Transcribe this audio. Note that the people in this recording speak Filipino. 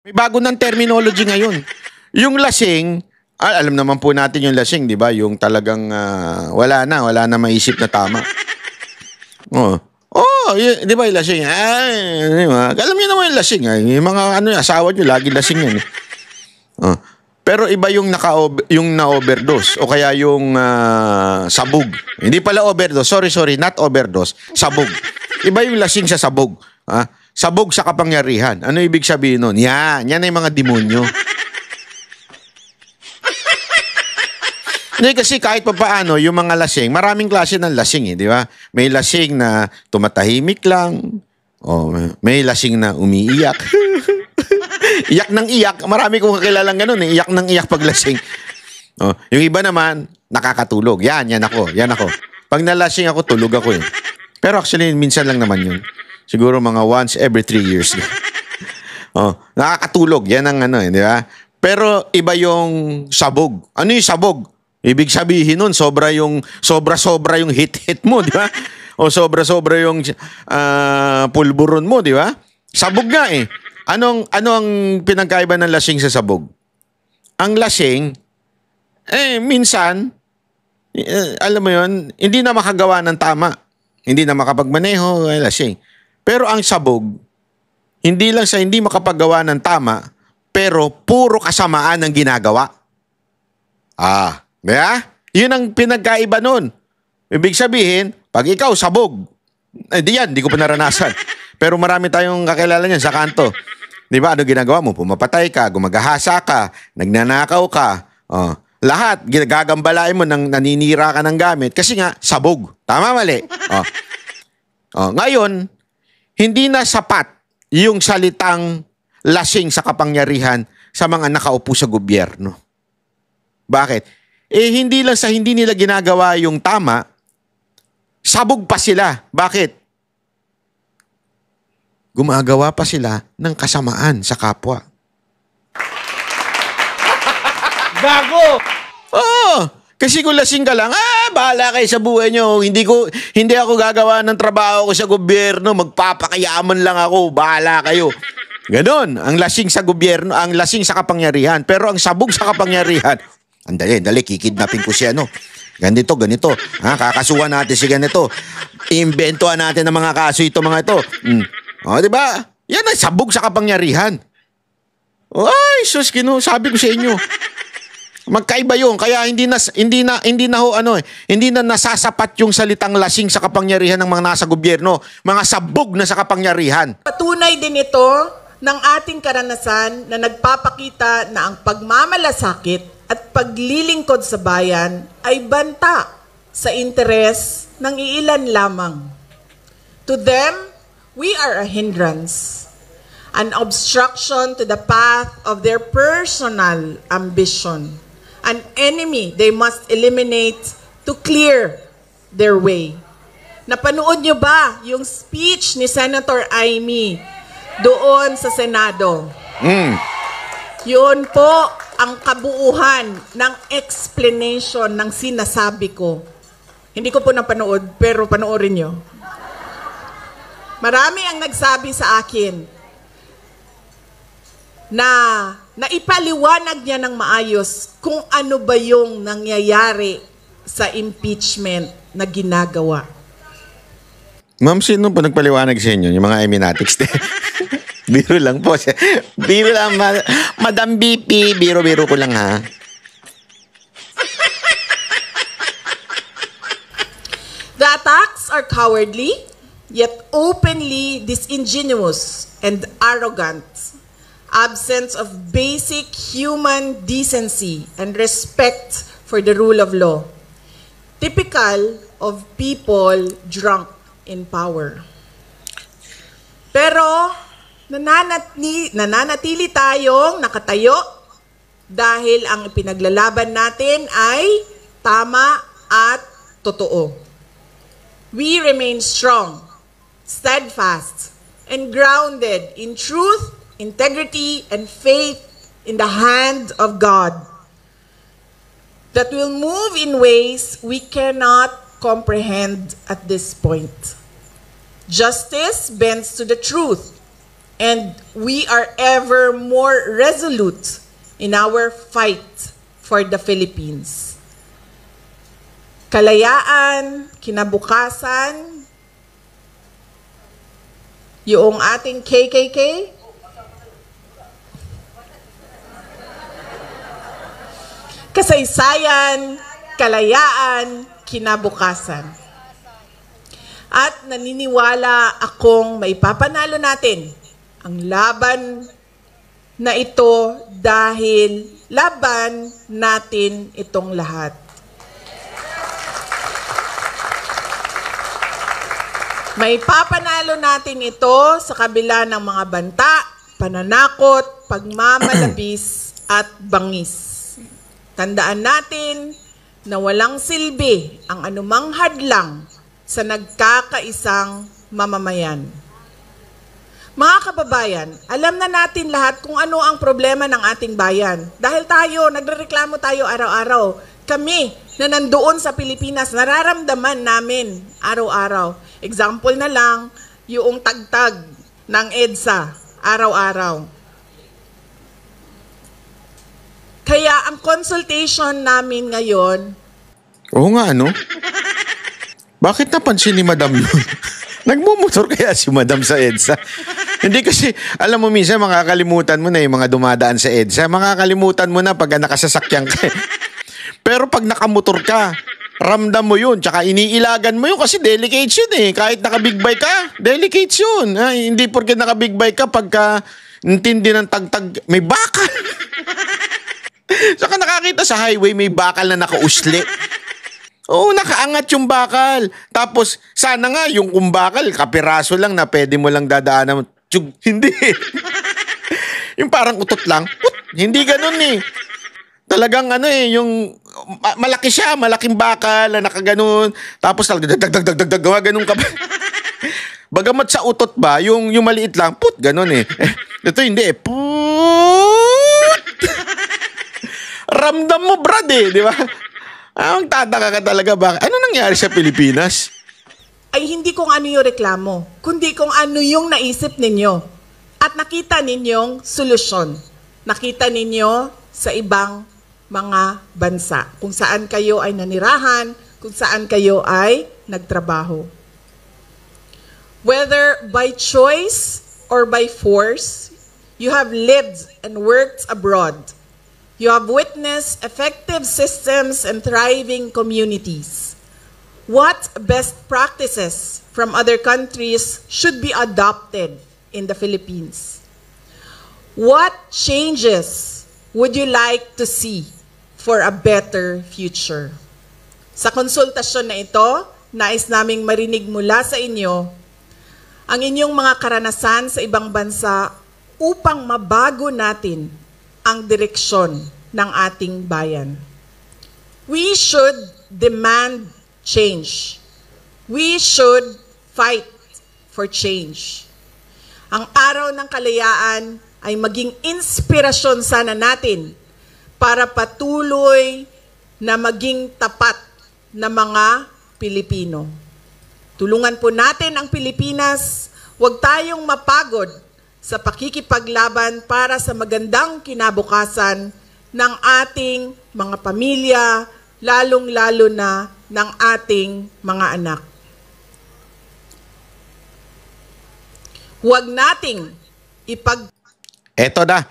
May bago ng terminology ngayon. Yung lasing, alam naman po natin yung lasing, di ba? Yung talagang wala na maisip na tama. Di ba yung lasing? Di ba? Alam niyo naman yung lasing. Yung mga asawa niyo, lagi lasing yan. Pero iba yung na-overdose o kaya yung sabog. Hindi pala overdose. Sorry, not overdose. Sabog. Iba yung lasing sa sabog. Sabog sa kapangyarihan. Ano ibig sabihin nun? Yan ay mga demonyo. Hindi kasi kahit pa paano, yung mga lasing, maraming klase ng lasing di ba? May lasing na tumatahimik lang. May lasing na umiiyak. Iyak ng iyak. Marami kong kakilalang ganun Iyak ng iyak pag lasing. Yung iba naman, nakakatulog. Yan ako. Pag nalasing ako, tulog ako Pero actually, minsan lang naman yun. Siguro mga once every 3 years. Nakakatulog. Yan ang di ba? Pero iba yung sabog. Ano yung sabog? Ibig sabihin nun, sobra yung hit mo, di ba? O sobra yung pulburon mo, di ba? Sabog nga Ano ang pinagkaiba ng lasing sa sabog? Ang lasing, minsan, alam mo yun, hindi na makagawa ng tama. Hindi na makapagmaneho, lasing. Pero ang sabog, hindi lang sa hindi makapagawa ng tama, pero puro kasamaan ang ginagawa. Diba? Yun ang pinagkaiba nun. Ibig sabihin, pag ikaw sabog, di ko pa naranasan. Pero marami tayong kakilala niyan sa kanto. Di ba? Ano ginagawa mo? Pumapatay ka, gumagahasa ka, nagnanakaw ka. Lahat, gagambalain mo nang naninira ka ng gamit kasi nga, sabog. Tama, mali? Ngayon, hindi na sapat yung salitang lasing sa kapangyarihan sa mga nakaupo sa gobyerno. Bakit? Hindi lang sa hindi nila ginagawa yung tama, sabog pa sila. Bakit? Gumagawa pa sila ng kasamaan sa kapwa. Gago! Kasi kung lasing ka lang, bahala kayo sa buhay nyo. Hindi ako gagawa ng trabaho ko sa gobyerno. Magpapakayaman lang ako. Bahala kayo. Ganon. Ang lasing sa gobyerno, ang lasing sa kapangyarihan. Pero ang sabog sa kapangyarihan, dali, kikidnapin ko siya, Ganito. Kakasuhan natin si ganito. Imbentuhan natin ng mga kaso mga ito. Diba? Yan ang sabog sa kapangyarihan. Ay, sus, sabi ko sa inyo. Magkaiba yun. Kaya hindi na nasasapat yung salitang lasing sa kapangyarihan ng mga nasa gobyerno. Mga sabog na sa kapangyarihan. Patunay din ito ng ating karanasan na nagpapakita na ang pagmamalasakit at paglilingkod sa bayan ay banta sa interes ng iilan lamang. To them, we are a hindrance, an obstruction to the path of their personal ambition, an enemy they must eliminate to clear their way. Napanood nyo ba yung speech ni Senator Amy doon sa Senado? Yun po ang kabuuhan ng explanation ng sinasabi ko. Hindi ko po napanood, pero panoorin nyo. Marami ang nagsabi sa akin na naipaliwanag niya ng maayos kung ano ba yung nangyayari sa impeachment na ginagawa. Ma'am, sino pa nagpaliwanag sa inyo? Yung mga eminatics. Biro lang po. Biro lang, Madam BP. Biro ko lang, ha? The attacks are cowardly, yet openly disingenuous and arrogant. Absence of basic human decency and respect for the rule of law. Typical of people drunk in power. Pero nananatili tayong nakatayo dahil ang ipinaglalaban natin ay tama at totoo. We remain strong, steadfast, and grounded in truth, integrity, and faith in the hand of God that will move in ways we cannot comprehend at this point. Justice bends to the truth, and we are ever more resolute in our fight for the Philippines. Kalayaan, kinabukasan, yung ating KKK, kasaysayan, kalayaan, kinabukasan. At naniniwala akong maipapanalo natin ang laban na ito dahil laban natin itong lahat. Maipapanalo natin ito sa kabila ng mga banta, pananakot, pagmamalabis at bangis. Tandaan natin na walang silbi ang anumang hadlang sa nagkakaisang mamamayan. Mga kababayan, alam na natin lahat kung ano ang problema ng ating bayan. Dahil nagrereklamo tayo araw-araw. Kami na nandoon sa Pilipinas, nararamdaman namin araw-araw. Example na lang, yung tagtag ng EDSA araw-araw. Kaya ang consultation namin ngayon... Oo nga, ano? Bakit napansin ni Madam yun? Nagmumotor kaya si Madam sa EDSA? Hindi kasi, alam mo minsan, makakalimutan mo na yung mga dumadaan sa EDSA. Makakalimutan mo na pag nakasasakyan ka. Pero pag nakamotor ka, ramdam mo yun. Tsaka iniilagan mo yun kasi delicate yun eh. Kahit naka-big bike ka, delicate yun. Hindi porke naka-big bike ka, pagka intindi ng tagtag, may bakal. Saka nakakita sa highway, may bakal na nakausli. Oo, nakaangat yung bakal. Tapos, sana nga yung kumbakal, kapiraso lang na pwede mo lang dadaanan. Tiyug, hindi. Yung parang utot lang. Hindi ganun eh. Talagang yung malaki siya, malaking bakal na nakaganon. Tapos dag ganun ka ba? Bagamat sa utot ba, yung maliit lang, ganun eh. Ito hindi eh. Ramdam mo, brad eh, di ba? Ang tataka ka talaga ba? Ano nangyari sa Pilipinas? Ay hindi kung ano yung reklamo, kundi kung ano yung naisip ninyo. At nakita ninyong solusyon. Nakita ninyo sa ibang mga bansa. Kung saan kayo ay nanirahan, kung saan kayo ay nagtrabaho. Whether by choice or by force, you have lived and worked abroad. You have witnessed effective systems and thriving communities. What best practices from other countries should be adopted in the Philippines? What changes would you like to see for a better future? Sa konsultasyon na ito, nais naming marinig mula sa inyo ang inyong mga karanasan sa ibang bansa upang mabago natin ang direksyon ng ating bayan. We should demand change. We should fight for change. Ang araw ng kalayaan ay maging inspirasyon sana natin para patuloy na maging tapat na mga Pilipino. Tulungan po natin ang Pilipinas, huwag tayong mapagod sa pakikipaglaban para sa magandang kinabukasan ng ating mga pamilya, lalong-lalo na ng ating mga anak. Huwag nating Eto na,